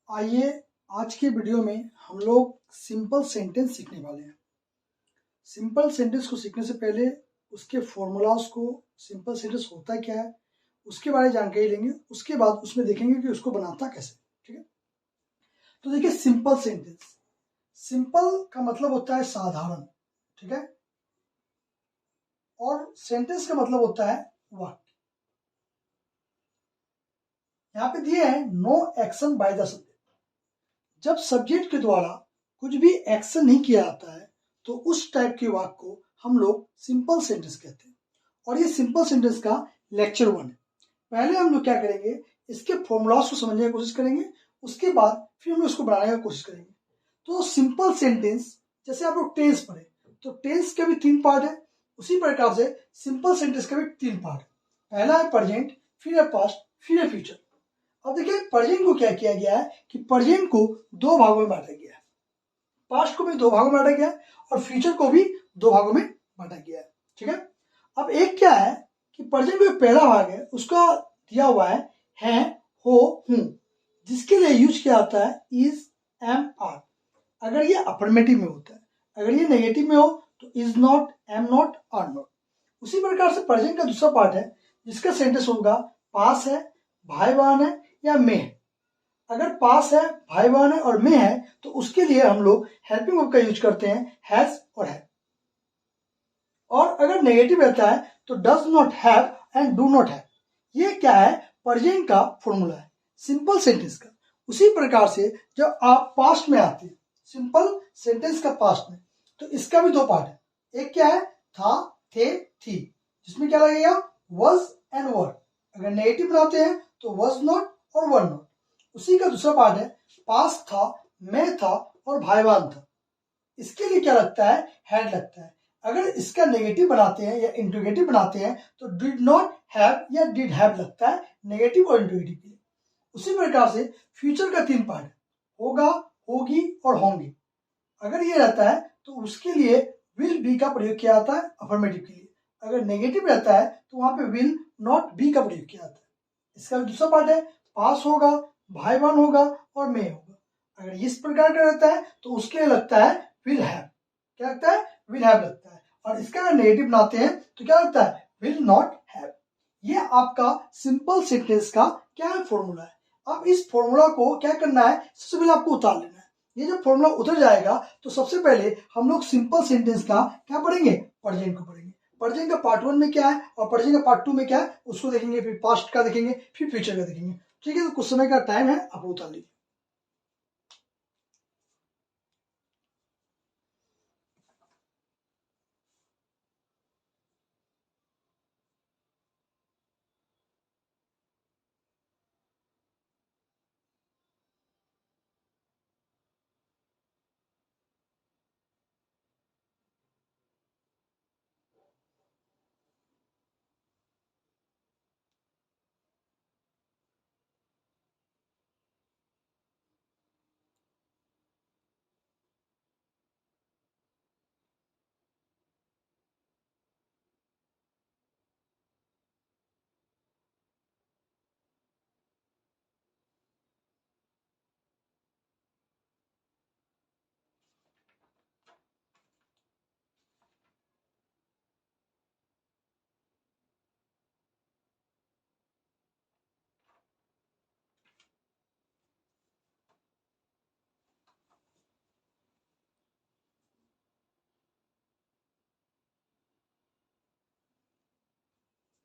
आइए आज के वीडियो में हम लोग सिंपल सेंटेंस सीखने वाले हैं। सिंपल सेंटेंस को सीखने से पहले उसके फॉर्मूलाज को, सिंपल सेंटेंस होता क्या है, उसके बारे में जानकारी लेंगे। उसके बाद उसमें देखेंगे कि उसको बनाता कैसे। ठीक है, तो देखिए सिंपल सेंटेंस, सिंपल का मतलब होता है साधारण। ठीक है, और सेंटेंस का मतलब होता है वाक्य। यहाँ पे दिए हैं no action by the subject. जब सब्जेक्ट के द्वारा कुछ भी एक्शन नहीं किया जाता है तो उस टाइप के वाक्य को हम लोग सिंपल सेंटेंस कहते हैं। और ये सिंपल सेंटेंस का लेक्चर 1 है। पहले हम लोग क्या करेंगे, इसके फॉर्मूलाज को समझने की कोशिश करेंगे, उसके बाद फिर हम लोग इसको बनाने की कोशिश करेंगे। तो सिंपल सेंटेंस, जैसे आप लोग टेंस पढ़े तो टेंस के भी 3 पार्ट है, उसी प्रकार से सिंपल सेंटेंस के भी 3 पार्ट है। पहला है प्रेजेंट, फिर है पास्ट, फिर है फ्यूचर। अब देखिए प्रेजेंट को क्या किया गया है कि प्रेजेंट को 2 भागों में बांटा गया है, पास्ट को भी 2 भागों में बांटा गया है और फ्यूचर को भी 2 भागों में बांटा गया है। ठीक है, अब एक क्या है कि प्रेजेंट में पहला भाग है उसका दिया हुआ है हो, हूं, जिसके लिए यूज किया जाता है इज, एम, आर। अगर ये अफर्मेटिव में होता है, अगर ये नेगेटिव में हो तो is not, am not, are not. उसी प्रकार से प्रेजेंट का दूसरा पार्ट है जिसका सेंटेंस होगा पास है, भाई बहन है या में है। अगर पास है, भाई बहन है और में है तो उसके लिए हम लोग हेल्पिंग वर्ब का यूज करते हैं हैज और है। और अगर नेगेटिव रहता है तो does not have and do not have. ये क्या है, प्रेजेंट का फॉर्मूला है सिंपल सेंटेंस का। उसी प्रकार से जब आप पास्ट में आते हैं, सिंपल सेंटेंस का पास्ट में, तो इसका भी 2 पार्ट है। एक क्या है, था, थे, थी, जिसमें क्या लगेगा वॉज एंड वर। अगर नेगेटिव बनाते हैं तो वॉज नॉट और वर नॉट। उसी का दूसरा पार्ट है पास था, मैं था और भाई बहन था। इसके लिए क्या लगता है, हैड लगता है। अगर इसका नेगेटिव बनाते हैं या इंट्रोगेटिव बनाते हैं तो डिड नॉट हैव या डिड हैव लगता है नेगेटिव और इंट्रोगेटिव के लिए। उसी प्रकार से फ्यूचर का 3 पार्ट है, होगा, होगी और होंगे। अगर ये रहता है तो उसके लिए विल बी का प्रयोग किया जाता है अफर्मेटिव के लिए। अगर नेगेटिव रहता है तो वहां पे विल नॉट बी का प्रयोग किया जाता है। इसका दूसरा पार्ट है पास होगा, भाई बहन होगा और में होगा। अगर इस प्रकार का रहता है तो उसके लिए लगता है विल हैव। क्या लगता है, विल हैव लगता है। और इसका अगर नेगेटिव बनाते हैं तो क्या लगता है, विल नॉट हैव। ये आपका सिंपल सेंटेंस का क्या है, फॉर्मूला है। अब इस फॉर्मूला को क्या करना है, सबसे पहले आपको उतार लेना है। ये जब फॉर्मूला उतर जाएगा तो सबसे पहले हम लोग सिंपल सेंटेंस का क्या पढ़ेंगे, प्रेजेंट को पढ़ेंगे। प्रेजेंट का पार्ट 1 में क्या है और प्रेजेंट का पार्ट 2 में क्या है उसको देखेंगे, फिर पास्ट का देखेंगे, फिर फ्यूचर का देखेंगे। ठीक है, तो कुछ समय का टाइम है, आप उतार लीजिए।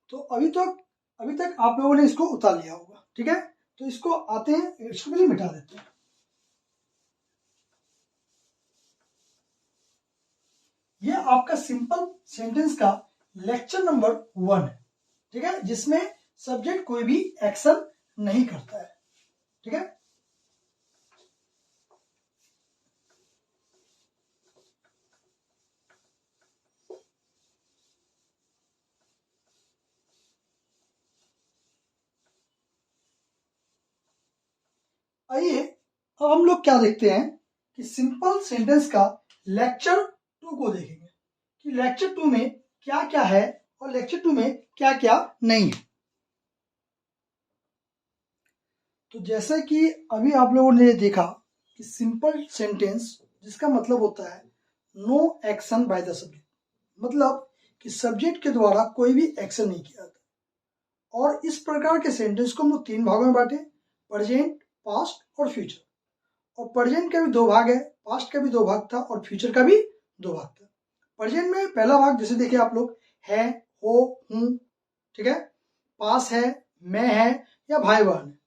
तो अभी तक आप लोगों ने इसको उतार लिया होगा। ठीक है, तो इसको आते हैं, इसको पहले मिटा देते हैं। ये आपका सिंपल सेंटेंस का लेक्चर नंबर 1 है। ठीक है, जिसमें सब्जेक्ट कोई भी एक्शन नहीं करता है। ठीक है, आइए अब हम लोग क्या देखते हैं कि सिंपल सेंटेंस का लेक्चर 2 को देखेंगे कि लेक्चर 2 में क्या क्या है और लेक्चर 2 में क्या क्या नहीं है। तो जैसे कि अभी आप लोगों ने देखा कि सिंपल सेंटेंस जिसका मतलब होता है no action by the subject, मतलब कि सब्जेक्ट के द्वारा कोई भी एक्शन नहीं किया जाता। और इस प्रकार के सेंटेंस को हम लोग 3 भागों में बांटे, प्रेजेंट, पास्ट और फ्यूचर। और प्रेजेंट का भी 2 भाग है, पास्ट का भी 2 भाग था और फ्यूचर का भी 2 भाग था। प्रेजेंट में पहला भाग जैसे देखिए आप लोग, है, हो, हूं, ठीक है। पास है, मैं है या भाई बहन है।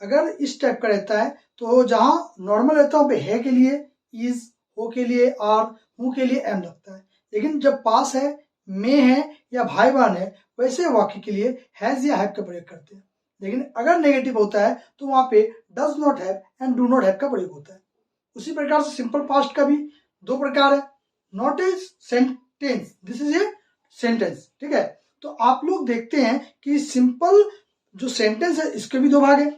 अगर इस टाइप का रहता है तो जहां नॉर्मल रहता है वहां पे है के लिए इज, हो के लिए आर, हूं के लिए एम लगता है। लेकिन जब पास है, में है या भाई बहन है, वैसे वाक्य के लिए हैज या हैव का प्रयोग करते हैं। लेकिन अगर नेगेटिव होता है तो वहां पे does not have and do not have का प्रयोग होता है। उसी प्रकार से सिंपल पास्ट का भी 2 प्रकार है, not a sentence, this is a sentence, ठीक है। तो आप लोग देखते हैं कि सिंपल जो सेंटेंस है इसके भी 2 भाग है,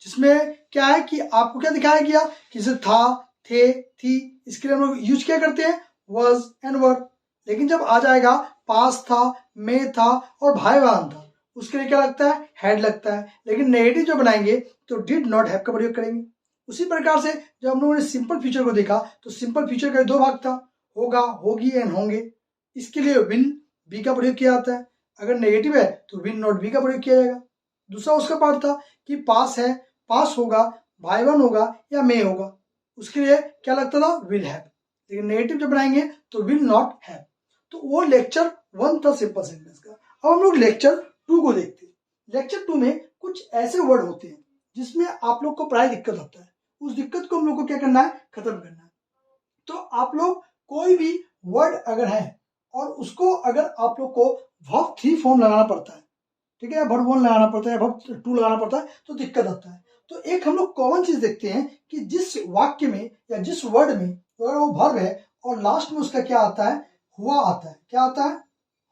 जिसमें क्या है कि आपको क्या दिखाया गया कि जैसे था, थे, थी, इसके लिए हम लोग यूज क्या करते हैं, वाज एंड वर। लेकिन जब आ जाएगा पास था, में था और भाई बहन था, उसके लिए क्या लगता है, हैड लगता है। लेकिन नेगेटिव जो बनाएंगे तो डिड नॉट हैव का प्रयोग करेंगे। उसी प्रकार से जब हम लोगों ने सिंपल फ्यूचर को देखा तो सिंपल फ्यूचर का 2 भाग था, होगा, होगी एंड होंगे। इसके लिए विल बी का प्रयोग किया जाता है। अगर नेगेटिव है तो विल नॉट बी का प्रयोग किया जाएगा। दूसरा उसका पार्ट था कि पास है, पास होगा, भाई बहन होगा या मे होगा, उसके लिए क्या लगता था, विल हैव। लेकिन नेगेटिव जब बनाएंगे तो विल नॉट हैव। तो वो लेक्चर 1 था सिंपल सेंटेंस का। अब हम लोग लेक्चर 2 को देखते हैं। लेक्चर 2 में कुछ ऐसे वर्ड होते हैं जिसमें आप लोग को प्राय दिक्कत होता है। उस दिक्कत को हम लोग को क्या करना है, खत्म करना है। तो आप लोग कोई भी वर्ड अगर है और उसको अगर आप लोग को वर्ब 3 फॉर्म लगाना पड़ता है, ठीक है, वर्ब 1 लगाना पड़ता है, वर्ब 2 लगाना पड़ता है, तो दिक्कत आता है। तो एक हम लोग कॉमन चीज देखते हैं कि जिस वाक्य में या जिस वर्ड में अगर वो वर्ब है और लास्ट में उसका क्या आता है, हुआ आता है। क्या आता है,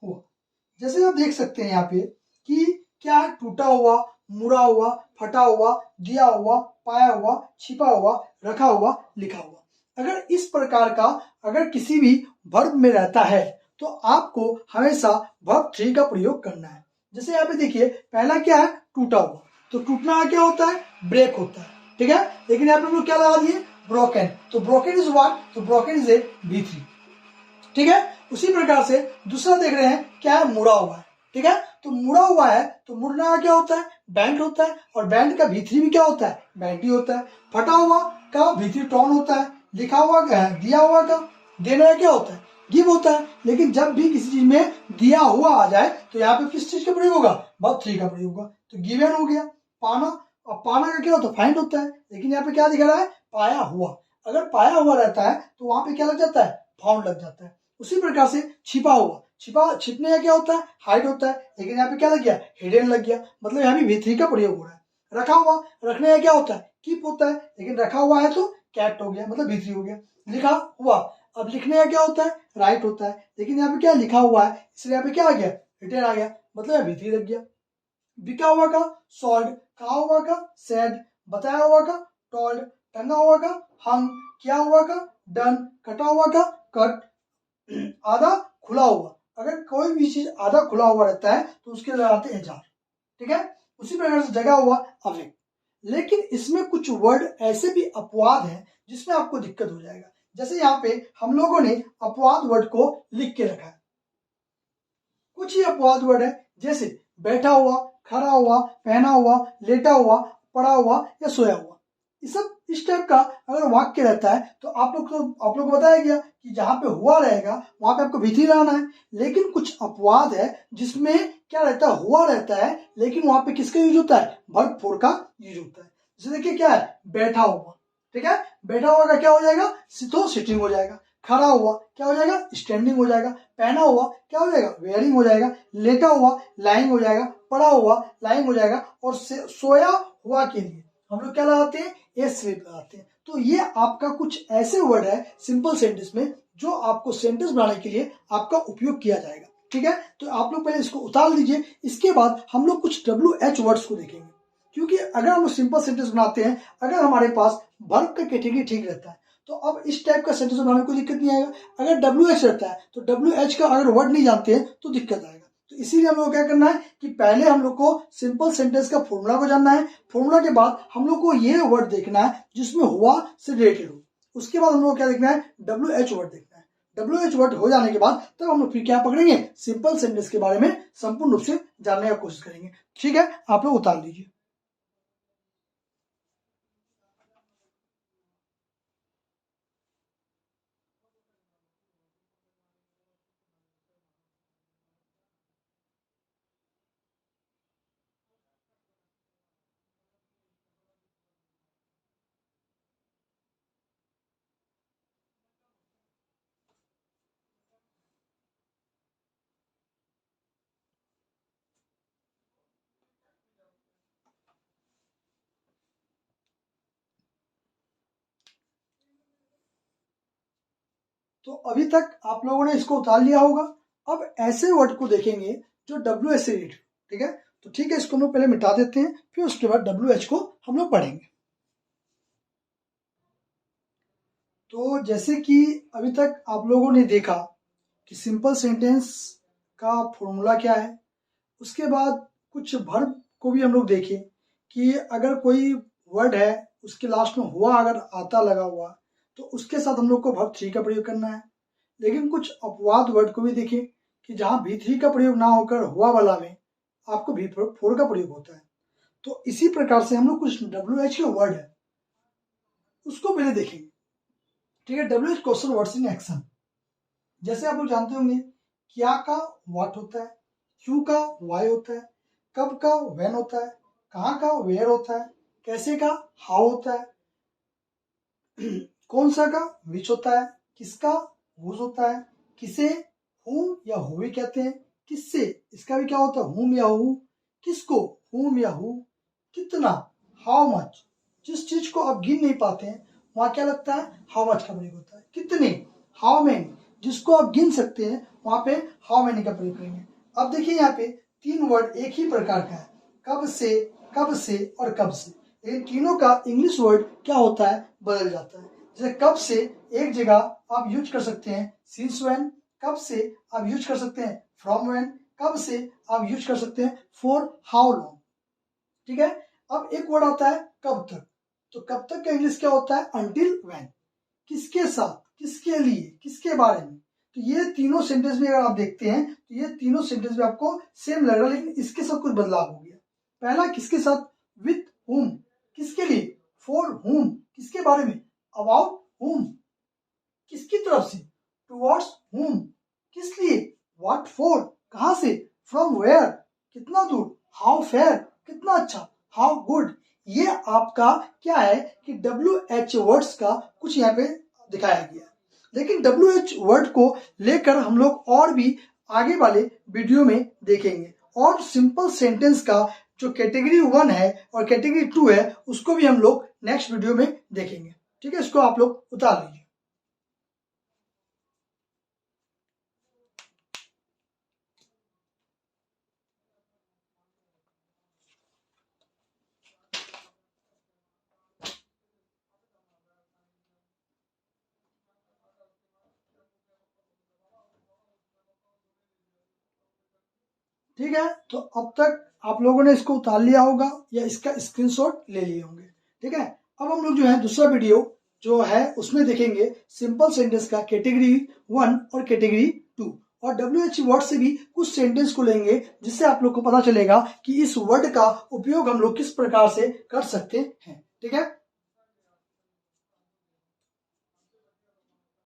हुआ। जैसे आप देख सकते हैं यहाँ पे कि क्या है, टूटा हुआ, मुड़ा हुआ, फटा हुआ, दिया हुआ, पाया हुआ, छिपा हुआ, रखा हुआ, लिखा हुआ। अगर इस प्रकार का अगर किसी भी वर्ब में रहता है तो आपको हमेशा वर्ब 3 का प्रयोग करना है। जैसे यहाँ पे देखिए पहला क्या है, टूटा हुआ, तो टूटना क्या होता है, ब्रेक होता है, ठीक है। लेकिन यहाँ पे हम लोग क्या लगा दिए, ब्रोकन, तो ब्रोकन इज व्हाट, तो ब्रोकन इज ए V3, ठीक है। उसी प्रकार से दूसरा देख रहे हैं क्या है, मुड़ा हुआ है, ठीक है। तो मुड़ा हुआ है तो मुड़ना क्या होता है, बैंड होता है, और बैंड का V3 भी क्या होता है, बैंडी होता है। फटा हुआ का V3 टॉन होता है। लिखा हुआ का, दिया हुआ का, देना क्या होता है, गिव होता है। लेकिन जब भी किसी चीज में दिया हुआ आ जाए तो यहाँ पे किस चीज का प्रयोग होगा, वर्ब 3 का प्रयोग होगा। तो गिवन हो गया। पाना, और पाना का क्या होता है, फाइंड होता है। लेकिन यहाँ पे क्या दिखा रहा है, पाया हुआ। अगर पाया हुआ रहता है तो वहां पे क्या लग जाता है, फाउंड लग जाता है। उसी प्रकार से छिपा हुआ, छिपने का क्या होता है, हाइड होता है। लेकिन यहाँ पे क्या लग गया, हिडन लग गया, मतलब यहाँ भी V3 का प्रयोग हो रहा है। रखा हुआ, रखने का क्या होता है, कीप होता है। लेकिन रखा हुआ है तो कैट हो गया, मतलब V3 हो गया। लिखा हुआ, अब लिखने का क्या होता है, राइट होता है। लेकिन यहाँ पे क्या लिखा हुआ है, इसलिए यहाँ पे क्या आ गया, रिटर्न आ गया, मतलब V3 लग गया। बिका हुआ का सॉल्ड, कहा हुआ का सैड, बताया हुआ का टोल्ड, टंगा हुआ का हंग, किया हुआ का डन, कटा हुआ का कट, आधा खुला हुआ। अगर कोई भी चीज आधा खुला हुआ रहता है तो उसके लगाते हैं जार, ठीक है। उसी प्रकार से जगा हुआ अवेक। लेकिन इसमें कुछ वर्ड ऐसे भी अपवाद हैं जिसमें आपको दिक्कत हो जाएगा। जैसे यहाँ पे हम लोगों ने अपवाद वर्ड को लिख के रखा है। कुछ ही अपवाद वर्ड है, जैसे बैठा हुआ, खड़ा हुआ, पहना हुआ, लेटा हुआ, पड़ा हुआ या सोया हुआ। इस सब इस टाइप का अगर वाक्य रहता है तो आप लोग को बताया गया कि जहां पे हुआ रहेगा वहां पे आपको V3 लाना है। लेकिन कुछ अपवाद है जिसमें क्या रहता है, हुआ रहता है, लेकिन वहां पे किसका यूज होता है, वर्ब 4 का यूज होता है। जैसे देखिए क्या है, बैठा हुआ, ठीक है। बैठा हुआ का क्या हो जाएगा, तो सिटिंग हो जाएगा। खड़ा हुआ क्या हो जाएगा, स्टैंडिंग हो जाएगा। पहना हुआ क्या हो जाएगा, वेयरिंग हो जाएगा। लेटा हुआ लाइंग हो जाएगा। पड़ा हुआ लाइंग हो जाएगा। और सोया हुआ के लिए हम लोग क्या लगाते हैं, ए स्लिप लगाते हैं। तो ये आपका कुछ ऐसे वर्ड है सिंपल सेंटेंस में जो आपको सेंटेंस बनाने के लिए आपका उपयोग किया जाएगा, ठीक है। तो आप लोग पहले इसको उतार लीजिए, इसके बाद हम लोग कुछ WH वर्ड्स को देखेंगे। क्योंकि अगर हम सिंपल सेंटेंस बनाते हैं, अगर हमारे पास वर्ब का कैटेगरी ठीक रहता है तो अब इस टाइप का सेंटेंस बनाने में कोई दिक्कत नहीं आएगा। अगर WH रहता है तो WH का अगर वर्ड नहीं जानते हैं तो दिक्कत आएगा। तो इसीलिए हम लोग को क्या करना है कि पहले हम लोग को सिंपल सेंटेंस का फॉर्मूला को जानना है, फॉर्मूला के बाद हम लोग को ये वर्ड देखना है जिसमें हुआ से रिलेटेड हो, उसके बाद हम लोग को क्या देखना है, WH वर्ड देखना है। WH वर्ड हो जाने के बाद तब हम लोग फिर क्या पकड़ेंगे, सिंपल सेंटेंस के बारे में संपूर्ण रूप से जानने का कोशिश करेंगे। ठीक है, आप लोग उतार लीजिए। तो अभी तक आप लोगों ने इसको उतार लिया होगा। अब ऐसे वर्ड को देखेंगे जो WH से रिलेटेड, ठीक है। तो ठीक है, इसको हम लोग पहले मिटा देते हैं, फिर उसके बाद WH को हम लोग पढ़ेंगे। तो जैसे कि अभी तक आप लोगों ने देखा कि सिंपल सेंटेंस का फॉर्मूला क्या है, उसके बाद कुछ वर्ब को भी हम लोग देखें कि अगर कोई वर्ड है उसके लास्ट में हुआ अगर आता लगा हुआ तो उसके साथ हम लोग को वर्ब 3 का प्रयोग करना है। लेकिन कुछ अपवाद वर्ड को भी देखें कि जहां V3 का प्रयोग ना होकर हुआ वाला में आपको V4 का प्रयोग होता है। तो इसी प्रकार से हम लोग कुछ WH के वर्ड है उसको पहले देखेंगे। ठीक है, WH question words in action. जैसे आप लोग जानते होंगे क्या का व्हाट होता है, क्यों का व्हाई होता है, कब का व्हेन होता है, कहाँ का वेयर होता है, कैसे का हाउ होता है, कौन सा का विच होता है, किसका हुज होता है, किसे हुम या हुई कहते हैं, किससे इसका भी क्या होता है हुम या हु, किसको हुम या हु, कितना हाउ मच, जिस चीज को आप गिन नहीं पाते हैं वहां क्या लगता है हाउ मच का प्रयोग होता है, कितने हाउ मेनी, जिसको आप गिन सकते हैं वहां पे हाउ मेनी का प्रयोग करेंगे। अब देखिए यहाँ पे 3 वर्ड एक ही प्रकार का है, कब से और कब से, लेकिन तीनों का इंग्लिश वर्ड क्या होता है बदल जाता है। जैसे कब से एक जगह आप यूज कर सकते हैं सिंस व्हेन, कब से आप यूज कर सकते हैं फ्रॉम व्हेन, कब से आप यूज कर सकते हैं फॉर हाउ लॉन्ग। ठीक है, अब एक वर्ड आता है कब तक, तो कब तक का इंग्लिश क्या होता है अंटिल व्हेन, किसके साथ, किसके लिए, किसके बारे में। तो ये तीनों सेंटेंस में अगर आप देखते हैं तो ये तीनों सेंटेंस में आपको सेम लग रहा है, लेकिन इसके साथ कुछ बदलाव हो गया। पहला किसके साथ, विथ हुम, किसके लिए, फॉर हुम, किसके बारे में, अबाउट हुम, किसकी तरफ से, टुवर्ड्स हुम, किस लिए, व्हाट फॉर, कहां से, फ्रॉम वेयर, कितना दूर, हाउ फेयर, कितना अच्छा, हाउ गुड। ये आपका क्या है कि WH वर्ड्स का कुछ यहाँ पे दिखाया गया। लेकिन WH वर्ड को लेकर हम लोग और भी आगे वाले वीडियो में देखेंगे, और सिंपल सेंटेंस का जो कैटेगरी 1 है और कैटेगरी 2 है उसको भी हम लोग नेक्स्ट वीडियो में देखेंगे। ठीक है, इसको आप लोग उतार लीजिए। ठीक है, तो अब तक आप लोगों ने इसको उतार लिया होगा या इसका स्क्रीनशॉट ले लिए होंगे। ठीक है, अब हम लोग जो है दूसरा वीडियो जो है उसमें देखेंगे सिंपल सेंटेंस का कैटेगरी 1 और कैटेगरी 2, और WH वर्ड से भी कुछ सेंटेंस को लेंगे जिससे आप लोग को पता चलेगा कि इस वर्ड का उपयोग हम लोग किस प्रकार से कर सकते हैं। ठीक है,